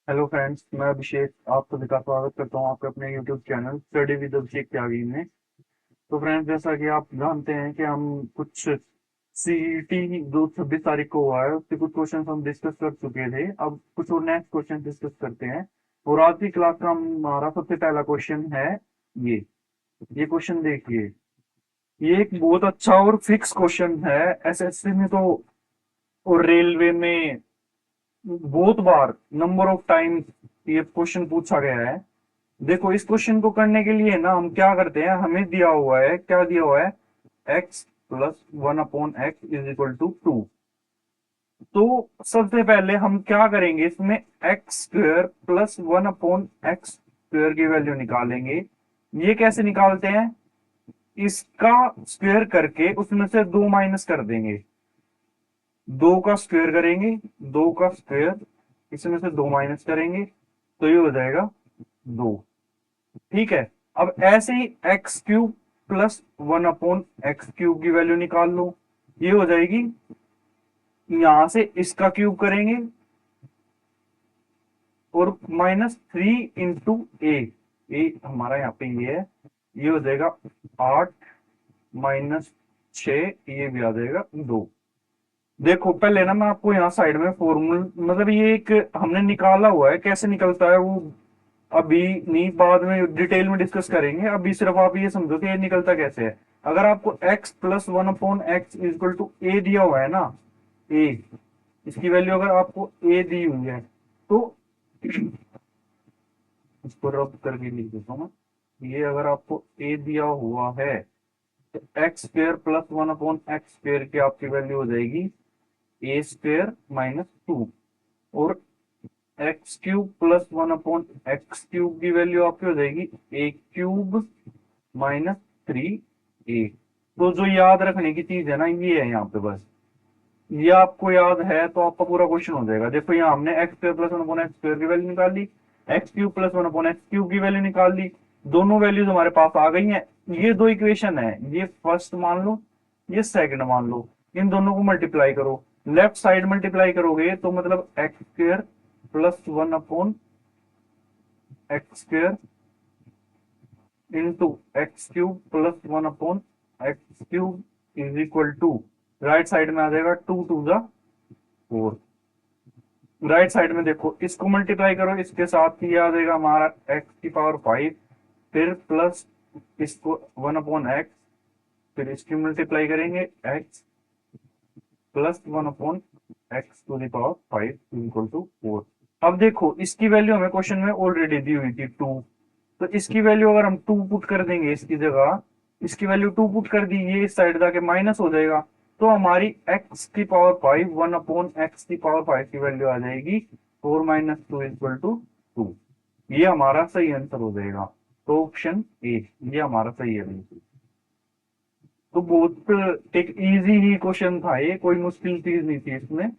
Hello friends, मैं अभिषेक आप सभी का स्वागत करता हूं आपके अपने यूट्यूब चैनल स्टडी विद अभिषेक त्यागी में। तो फ्रेंड्स, जैसा कि आप जानते हैं कि हम कुछ सीईटी जो 26 तारीख को हुआ है उसके कुछ क्वेश्चन हम डिस्कस कर चुके थे। अब कुछ और नेक्स्ट क्वेश्चन डिस्कस करते हैं। और आज की क्लास का हमारा सबसे पहला क्वेश्चन है ये ये क्वेश्चन देखिए। ये एक बहुत अच्छा और फिक्स क्वेश्चन है। एसएससी में तो और रेलवे में बहुत बार, नंबर ऑफ टाइम ये क्वेश्चन पूछा गया है। देखो, इस क्वेश्चन को करने के लिए ना हम क्या करते हैं, हमें दिया हुआ है, क्या दिया हुआ है, x plus 1/x is equal to 2। तो सबसे पहले हम क्या करेंगे, इसमें x square plus 1/x square की वैल्यू निकालेंगे। ये कैसे निकालते हैं, इसका स्क्वेयर करके उसमें से 2 माइनस कर देंगे। 2 का स्क्वेयर करेंगे, 2 का स्क्वेयर, इसमें से 2 माइनस करेंगे तो ये हो जाएगा 2। ठीक है। अब ऐसे ही x cube plus 1/x cube की वैल्यू निकाल लो। ये हो जाएगी, यहां से इसका क्यूब करेंगे और -3 इंटू ए हमारा यहाँ पे ये है। ये हो जाएगा 8 -6, ये भी आ जाएगा 2। देखो, पहले ना मैं आपको यहाँ साइड में फॉर्मूल, मतलब ये एक हमने निकाला हुआ है, कैसे निकलता है वो अभी नहीं, बाद में डिटेल में डिस्कस करेंगे। अभी सिर्फ आप ये समझो कि ये निकलता कैसे है। अगर आपको x plus 1/x equal to a दिया हुआ है ना, ए, इसकी वैल्यू अगर आपको ए दी हुई है तो इसको रब करके लिख देता हूँ मैं। ये अगर आपको ए दिया हुआ है तो x square plus 1/x square की आपकी वैल्यू हो जाएगी ए स्क्वेयर -2। और x cube plus 1/x cube की वैल्यू आपकी हो जाएगी ए क्यूब -3 ए। तो जो याद रखने की चीज है ना, ये है यहाँ पे बस। ये आपको याद है तो आपका पूरा क्वेश्चन हो जाएगा। देखो, यहाँ हमने एक्स स्क्र प्लस 1/x स्क्वेयर की वैल्यू निकाल ली, x cube plus 1/x cube की वैल्यू निकाल ली। दोनों वैल्यूज हमारे पास आ गई हैं। ये दो इक्वेशन है, ये फर्स्ट मान लो, ये सेकंड मान लो। इन दोनों को मल्टीप्लाई करो, लेफ्ट साइड मल्टीप्लाई करोगे तो मतलब x square plus 1/x square into x cube plus 1/x cube is equal to, right side में आ जाएगा 2 टू द 4। राइट साइड में देखो, इसको मल्टीप्लाई करो, इसके साथ ही आ जाएगा हमारा x⁵, फिर प्लस इसको 1/x, फिर इसकी मल्टीप्लाई करेंगे x plus 1/x⁵ equal to 4। अब देखो, इसकी वैल्यू हमें क्वेश्चन में ऑलरेडी दी हुई थी 2। तो इसकी वैल्यू अगर हम 2 पुट कर देंगे इसकी जगह, इसकी वैल्यू 2 पुट कर दी, ये इस साइड जाके माइनस हो जाएगा। तो हमारी x⁵ 1/x⁵ की वैल्यू आ जाएगी 4 - 2 इक्वल टू 2। ये हमारा सही आंसर हो जाएगा। तो ऑप्शन ए ये हमारा सही है बिल्कुल। तो बहुत एक इजी ही क्वेश्चन था, ये कोई मुश्किल चीज नहीं थी इसमें।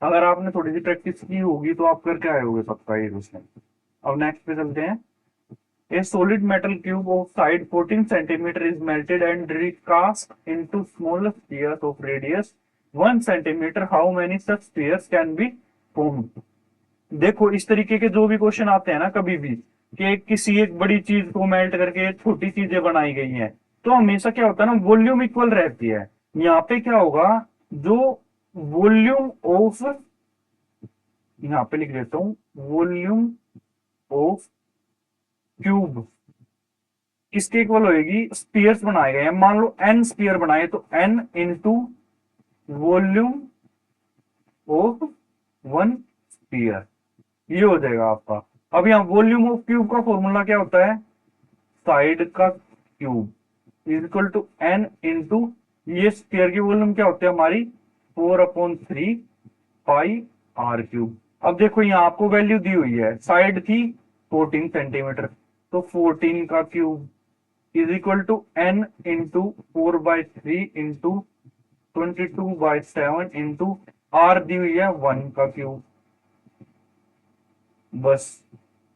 अगर आपने थोड़ी सी प्रैक्टिस की होगी तो आप करके आए होगे पक्का ये क्वेश्चन। अब नेक्स्ट पे चलते हैं। A solid metal cube of side 14 centimeter is melted and recast into smaller spheres of radius 1 centimeter. How many such spheres can be formed? देखो, इस तरीके के जो भी क्वेश्चन आते हैं ना कभी भी, कि किसी एक बड़ी चीज को मेल्ट करके छोटी चीजें बनाई गई हैं, तो हमेशा क्या होता है ना, वॉल्यूम इक्वल रहती है। यहाँ पे क्या होगा, जो वॉल्यूम ऑफ, यहाँ पे लिख देता हूं, वॉल्यूम ऑफ क्यूब किसके इक्वल होगी, स्पीयर्स बनाए गए हैं। मान लो एन स्पीयर बनाए तो n into volume of one sphere, ये हो जाएगा आपका। अब यहाँ वॉल्यूम ऑफ क्यूब का फॉर्मूला क्या होता है, साइड का cube is equal to n into, ये स्पीयर की वॉल्यूम क्या होती है हमारी, 4/3 पाई r क्यूब। अब देखो, यहाँ आपको वैल्यू दी हुई है, साइड थी 14 सेंटीमीटर, तो 14 का cube is equal to n into 4/3 into 22/7 into r दी हुई है 1 का क्यूब। बस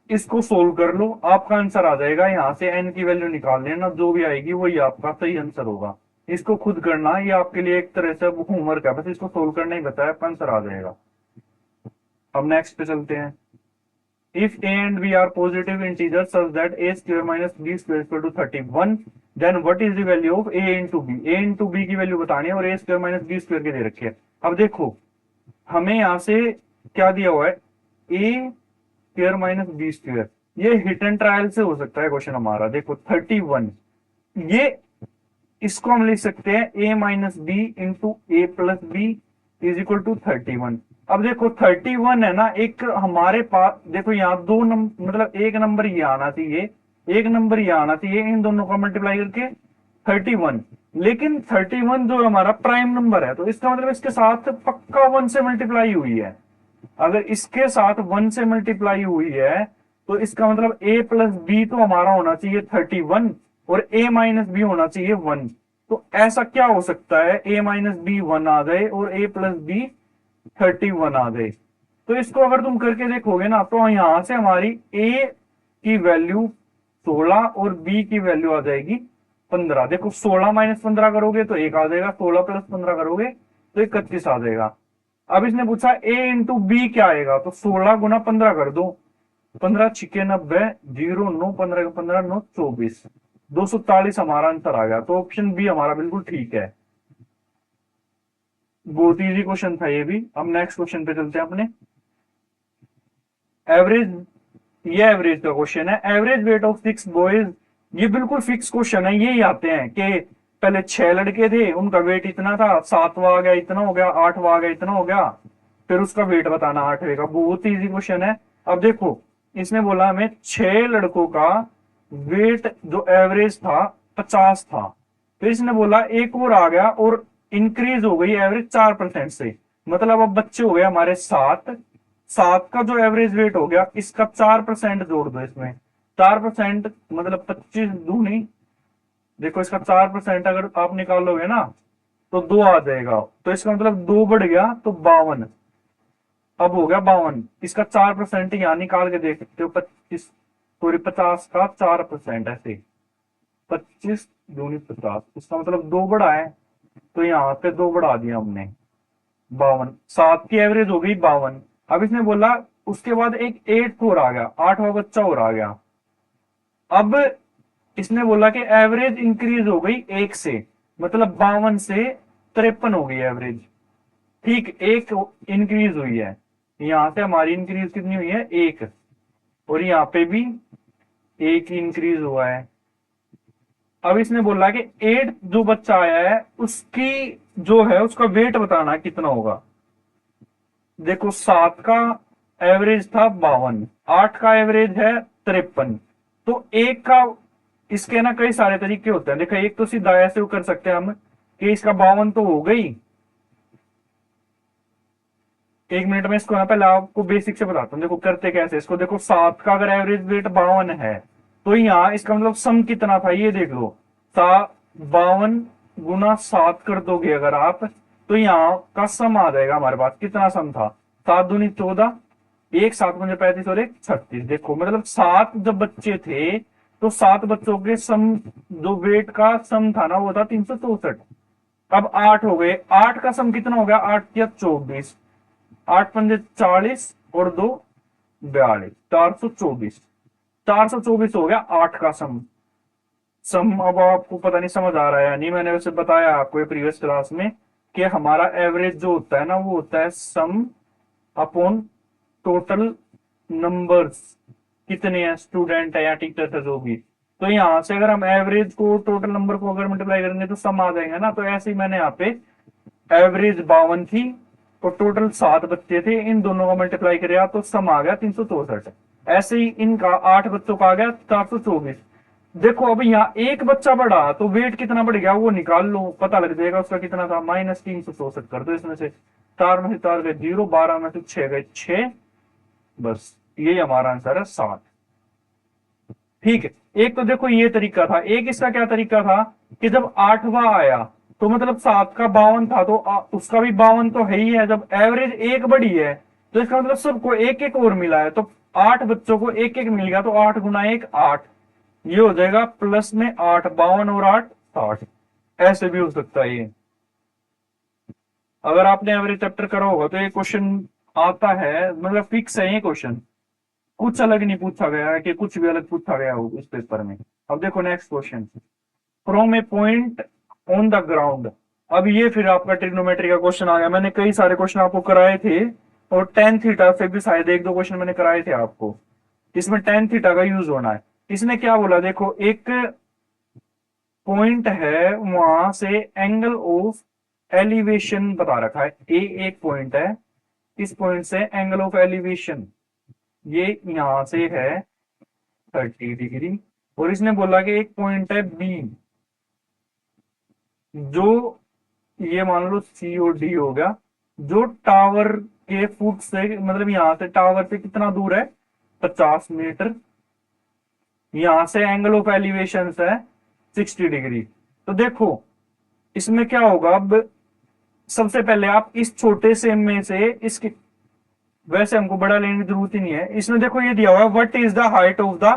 इसको सोल्व कर लो, आपका आंसर आ जाएगा। यहां से एन की वैल्यू निकाल लेना, जो भी आएगी वही आपका सही आंसर होगा। इसको खुद करना, ये आपके लिए एक तरह से होमवर्क है, बस इसको सोल्व करना ही बताया, आपका आंसर आ जाएगा। अब नेक्स्ट पे चलते हैं। if a and b are positive integers such that a square minus b square equal to 31, then what is the value of a into b? a into b की value बतानी है और a square minus b square के दे रखे हैं। अब देखो हमें यहां से क्या दिया हुआ है, a square minus b square, ये हिट एंड ट्रायल से हो सकता है क्वेश्चन हमारा। देखो 31, ये इसको हम लिख सकते हैं a minus b into a plus b is equal to 31। अब देखो 31 है ना, एक हमारे पास देखो यहाँ दो नंबर, मतलब एक नंबर ये आना चाहिए, एक नंबर ये आना चाहिए, इन दोनों का मल्टीप्लाई करके 31। लेकिन 31 जो हमारा प्राइम नंबर है, तो इसका मतलब इसके साथ पक्का 1 से मल्टीप्लाई हुई है। अगर इसके साथ 1 से मल्टीप्लाई हुई है तो इसका मतलब a प्लस बी तो हमारा होना चाहिए 31 और a माइनस बी होना चाहिए 1। तो ऐसा क्या हो सकता है, a माइनस बी 1 आ गए और a प्लस बी 31 आ गए। तो इसको अगर तुम करके देखोगे ना, तो यहां से हमारी a की वैल्यू 16 और b की वैल्यू आ जाएगी 15। देखो 16 माइनस 15 करोगे तो 1 आ जाएगा, 16 प्लस 15 करोगे तो 31 आ जाएगा। अब इसने पूछा a इंटू बी क्या आएगा, तो 16 गुना 15 कर दो, 15 छिके 90, 0 9 15 15 9 24, 240 हमारा आंसर आ गया। तो ऑप्शन बी हमारा बिल्कुल ठीक है। बहुत इजी क्वेश्चन था ये भी। अब नेक्स्ट क्वेश्चन पे चलते हैं अपने। एवरेज, ये एवरेज का क्वेश्चन है। एवरेज वेट ऑफ 6 बॉयज, ये बिल्कुल फिक्स क्वेश्चन है, यही आते हैं कि पहले 6 लड़के थे, उनका वेट इतना था, 7वां आ गया इतना हो गया, 8वां आ गया इतना हो गया, फिर उसका वेट बताना 8वें का। बहुत इजी क्वेश्चन है। अब देखो इसने बोला हमें 6 लड़कों का वेट जो एवरेज था 50 था, फिर इसने बोला एक और आ गया और इंक्रीज हो गई एवरेज 4% से, मतलब अब बच्चे हो गए हमारे 7, 7 का जो एवरेज वेट हो गया इसका 4% जोड़ दो इसमें, 4% मतलब 25 दूनी, देखो इसका 4% अगर आप निकालोगे ना तो 2 आ जाएगा, तो इसका मतलब 2 बढ़ गया तो 52, अब हो गया 52। इसका 4% यहां निकाल के देख सकते हो, 25 सॉरी 50 का 4% ऐसे, 25 दूनी 50, इसका मतलब 2 बढ़ा है, तो यहां पे 2 बढ़ा दिया हमने, 52। 7 की एवरेज हो गई 52। अब इसने बोला उसके बाद एक 8 और आ गया, 8वां बच्चा और आ गया। अब इसने बोला कि एवरेज इंक्रीज हो गई 1 से, मतलब 52 से 53 हो गई एवरेज। ठीक, एक इंक्रीज हुई है, यहां से हमारी इंक्रीज कितनी हुई है 1, और यहाँ पे भी 1 इंक्रीज हुआ है। अब इसने बोला कि 8 जो बच्चा आया है उसकी जो है उसका वेट बताना कितना होगा। देखो 7 का एवरेज था 52, 8 का एवरेज है 53, तो एक का, इसके ना कई सारे तरीके होते हैं। देखो एक तो सीधा ऐसे कर सकते हैं हम कि इसका 52 तो हो गई, 1 मिनट में इसको ना पहले आपको बेसिक से बताता हूँ। देखो करते कैसे इसको, देखो 7 का अगर एवरेज वेट 52 है तो यहाँ इसका मतलब सम कितना था ये देख लो, 52 गुना 7 कर दोगे अगर आप, तो यहाँ का सम आ जाएगा हमारे पास। कितना सम था, 7 दूनी 14, 1 7 मुझे 35 और 1 36। देखो मतलब 7 जब बच्चे थे तो 7 बच्चों के सम, जो वेट का सम था ना वो था 364। अब 8 हो गए, 8 का सम कितना हो गया, 8 या 24, 8 पंजे 40 और 2 42, 424, 424 हो गया 8 का सम। सम अब आपको पता नहीं समझ आ रहा है या नहीं, मैंने वैसे बताया आपको प्रीवियस क्लास में कि हमारा एवरेज जो होता है ना वो होता है सम अपॉन टोटल नंबर्स, कितने हैं स्टूडेंट है या टीचर है जो भी। तो यहां से अगर हम एवरेज को टोटल नंबर को अगर मल्टीप्लाई करेंगे तो सम आ जाएगा ना। तो ऐसे ही मैंने यहाँ पे एवरेज 52 थी और टोटल 7 बच्चे थे, इन दोनों का मल्टीप्लाई करेगा तो सम आ गया 364। ऐसे ही इनका 8 बच्चों का आ गया 424। देखो अब यहाँ एक बच्चा बढ़ा तो वेट कितना बढ़ गया वो निकाल लो, पता लग जाएगा उसका कितना था, -364 कर दो इसमें से, 4 में से 4 गए 0, 12 में से 6 गए 6, बस यही हमारा आंसर है 7। ठीक है, एक तो देखो ये तरीका था। एक इसका क्या तरीका था कि जब 8वां आया तो मतलब 7 का 52 था तो उसका भी 52 तो है ही है, जब एवरेज 1 बढ़ी है तो इसका मतलब सबको 1 1 और मिला है, तो 8 बच्चों को 1 1 मिल गया, तो 8 गुना 1 8, ये हो जाएगा प्लस में 8, 52 और 8 60। ऐसे भी हो सकता है ये, अगर आपने एवरेज चैप्टर करा होगा तो ये क्वेश्चन आता है, मतलब फिक्स है ये क्वेश्चन। कुछ अलग नहीं पूछा गया है कि कुछ भी अलग पूछा गया हो इस पेपर में। अब देखो next question, from A point on the ground. अब ये फिर आपका ट्रिग्नोमेट्री का क्वेश्चन आ गया। मैंने कई सारे क्वेश्चन आपको कराए थे और टेन थीटा से भी शायद एक दो क्वेश्चन मैंने कराए थे आपको। इसमें टेन थीटा का यूज होना है। इसने क्या बोला, देखो एक पॉइंट है, वहां से एंगल ऑफ एलिवेशन बता रखा है। ए एक पॉइंट है, इस पॉइंट से एंगल ऑफ एलिवेशन ये यहां से है 30 डिग्री। और इसने बोला कि एक पॉइंट है बी, जो ये मान लो सी और डी हो गया, जो टावर के फुट से मतलब यहां से टावर से कितना दूर है, 50 मीटर। यहां से एंगल ऑफ एलिवेशन है 60 डिग्री। तो देखो इसमें क्या होगा, अब सबसे पहले आप इस छोटे से में से इसके, वैसे हमको बड़ा लेने की जरूरत ही नहीं है। इसमें देखो ये दिया हुआ है what is the height of the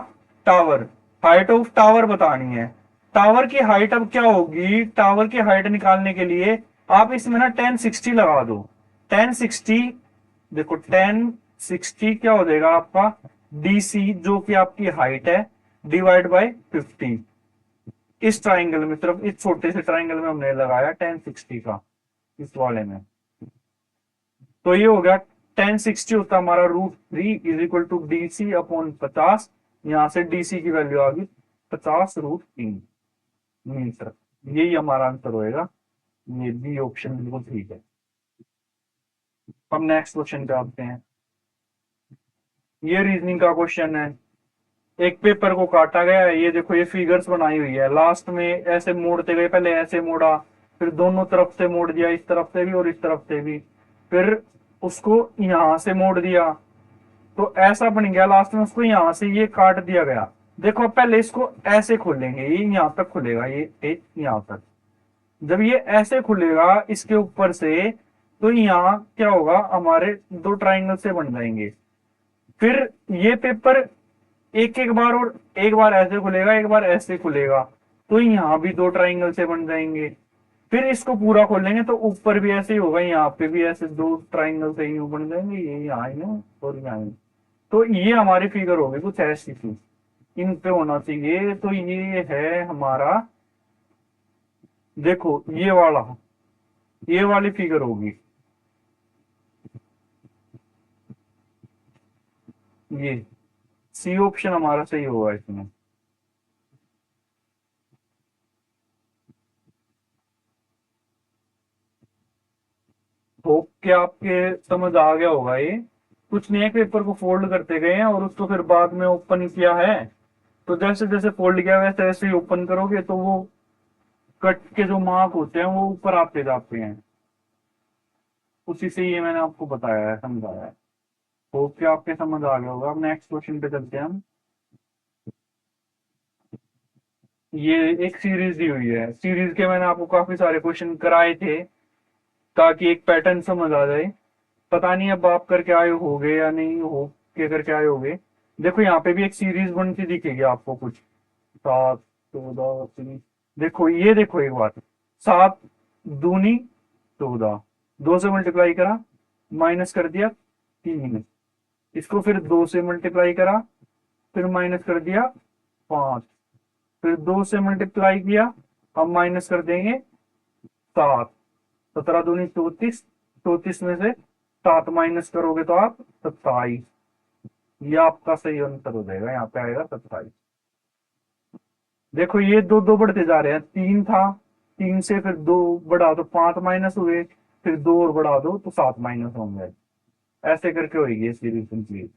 tower, height of tower बतानी है। टावर की हाइट अब क्या होगी, टावर की हाइट निकालने के लिए आप इसमें ना 1060 लगा दो। 1060, देखो 1060 क्या हो जाएगा आपका, डीसी जो कि आपकी हाइट है डिवाइड बाय 50। इस ट्राइंगल में सिर्फ इस छोटे से ट्राइंगल में हमने लगाया 1060 का इस वाले में। तो ये हो गया 1060 होता हमारा √3 is equal to DC upon 50। यहां से DC की वैल्यू आ गई 50√3 मीटर। यही हमारा आंसर होएगा। ये बी ऑप्शन बिल्कुल ठीक है। अब नेक्स्ट क्वेश्चन पे आते हैं। ये रीजनिंग का क्वेश्चन है। एक पेपर को काटा गया है, ये देखो ये फिगर्स बनाई हुई है, लास्ट में ऐसे मोड़ते गए, पहले ऐसे मोड़ा, फिर दोनों तरफ से मोड़ दिया, इस तरफ से भी और इस तरफ से भी, फिर उसको यहां से मोड़ दिया, तो ऐसा बन गया। लास्ट में उसको यहां से ये काट दिया गया। देखो पहले इसको ऐसे खोलेंगे, ये यहां तक खुलेगा, ये यहां तक। जब ये ऐसे खुलेगा इसके ऊपर से, तो यहाँ क्या होगा, हमारे दो ट्राइंगल से बन जाएंगे। फिर ये पेपर एक एक बार, और एक बार ऐसे खुलेगा, एक बार ऐसे खुलेगा, तो यहाँ भी दो ट्राइंगल से बन जाएंगे। फिर इसको पूरा खोलेंगे तो ऊपर भी ऐसे ही होगा, यहाँ पे भी ऐसे दो ट्राइंगल से ही बन जाएंगे, ये यहाँ और यहाँ। तो ये हमारी फिगर होगी कुछ ऐसी थी, इन पे होना चाहिए। तो ये है हमारा, देखो ये वाली फिगर होगी, ये सी ऑप्शन हमारा सही होगा इसमें। होप के आपके समझ आ गया होगा। ये कुछ नहीं है, पेपर को फोल्ड करते गए हैं और उसको फिर बाद में ओपन किया है। तो जैसे जैसे फोल्ड किया वैसे वैसे ही ओपन करोगे तो वो कट के जो मार्क होते हैं वो ऊपर आते जाते हैं। उसी से ये मैंने आपको बताया है, समझाया है। होप के आपके समझ आ गया होगा। अब नेक्स्ट क्वेश्चन पे चलते हैं हम। ये एक सीरीज दी हुई है, सीरीज के मैंने आपको काफी सारे क्वेश्चन कराए थे ताकि एक पैटर्न समझ आ जाए। पता नहीं अब आप करके आए होगे या नहीं हो के करके आए होगे। देखो यहाँ पे भी एक सीरीज बनती दिखेगी आपको कुछ, 7 14 3। देखो ये देखो एक बार, 7 दूनी 14, 2 से मल्टीप्लाई करा, माइनस कर दिया 3, इसको फिर 2 से मल्टीप्लाई करा, फिर माइनस कर दिया 5, फिर 2 से मल्टीप्लाई किया, अब माइनस कर देंगे 7। 17 दूनी 34, 34 में से 7 माइनस करोगे तो आप 27। ये आपका सही आंसर हो जाएगा, यहाँ पे आएगा 27। देखो ये दो दो बढ़ते जा रहे हैं, 3 था, 3 से फिर 2 बढ़ा दो 5 माइनस हुए, फिर 2 और बढ़ा दो तो 7 माइनस होंगे। ऐसे करके होगी ये सीरीज कंप्लीट।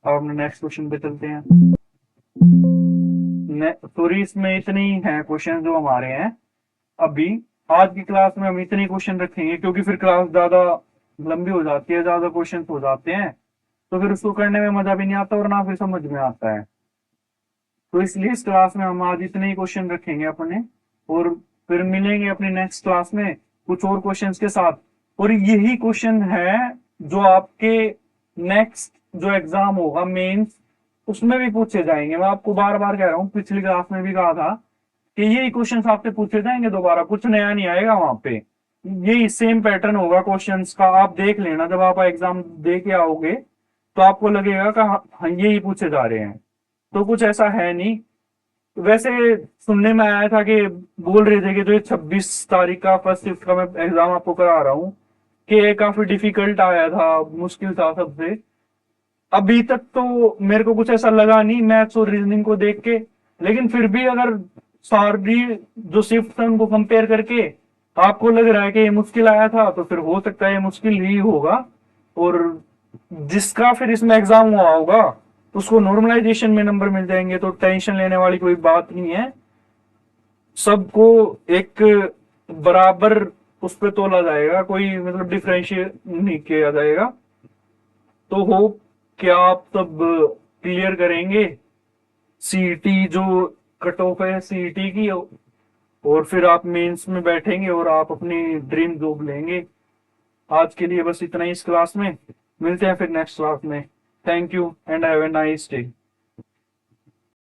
अब हम नेक्स्ट क्वेश्चन पे चलते हैं। सॉरी इसमें इतने ही हैं क्वेश्चन जो हमारे हैं अभी। आज की क्लास में हम इतने क्वेश्चन रखेंगे क्योंकि फिर क्लास ज्यादा लंबी हो जाती है, ज्यादा क्वेश्चन हो जाते हैं, तो फिर उसको करने में मजा भी नहीं आता और ना फिर समझ में आता है। तो इसलिए इस क्लास में हम आज इतने ही क्वेश्चन रखेंगे अपने, और फिर मिलेंगे अपनी नेक्स्ट क्लास में कुछ और क्वेश्चंस के साथ। और यही क्वेश्चन है जो आपके नेक्स्ट जो एग्जाम होगा मेंस, उसमें भी पूछे जाएंगे। मैं आपको बार बार कह रहा हूँ, पिछली क्लास में भी कहा था कि यही क्वेश्चंस आपसे पूछे जाएंगे दोबारा, कुछ नया नहीं आएगा वहां पे। यही सेम पैटर्न होगा क्वेश्चंस का, आप देख लेना जब आप एग्जाम दे के आओगे तो आपको लगेगा कि हाँ यही पूछे जा रहे हैं, तो कुछ ऐसा है नहीं। वैसे सुनने में आया था कि बोल रहे थे कि जो 26 तारीख का फर्स्ट शिफ्ट का मैं एग्जाम आपको करा रहा हूँ कि ये काफी डिफिकल्ट आया था, मुश्किल था सबसे। अभी तक तो मेरे को कुछ ऐसा लगा नहीं मैथ्स और रीजनिंग को देख के, लेकिन फिर भी अगर सारी जो शिफ्ट है उनको कंपेयर करके आपको लग रहा है कि ये मुश्किल आया था, तो फिर हो सकता है ये मुश्किल ही होगा। और जिसका फिर इसमें एग्जाम हुआ होगा उसको नॉर्मलाइजेशन में नंबर मिल जाएंगे, तो टेंशन लेने वाली कोई बात नहीं है। सबको एक बराबर उस पे तोला जाएगा, कोई मतलब डिफरेंशिएट नहीं किया जाएगा। तो होप कि आप सब क्लियर करेंगे सीईटी जो कट ऑफ है सीईटी की, और फिर आप मेंस में बैठेंगे और आप अपनी ड्रीम जॉब लेंगे। आज के लिए बस इतना ही इस क्लास में। मिलते हैं फिर नेक्स्ट क्लास में। Thank you and have a nice day.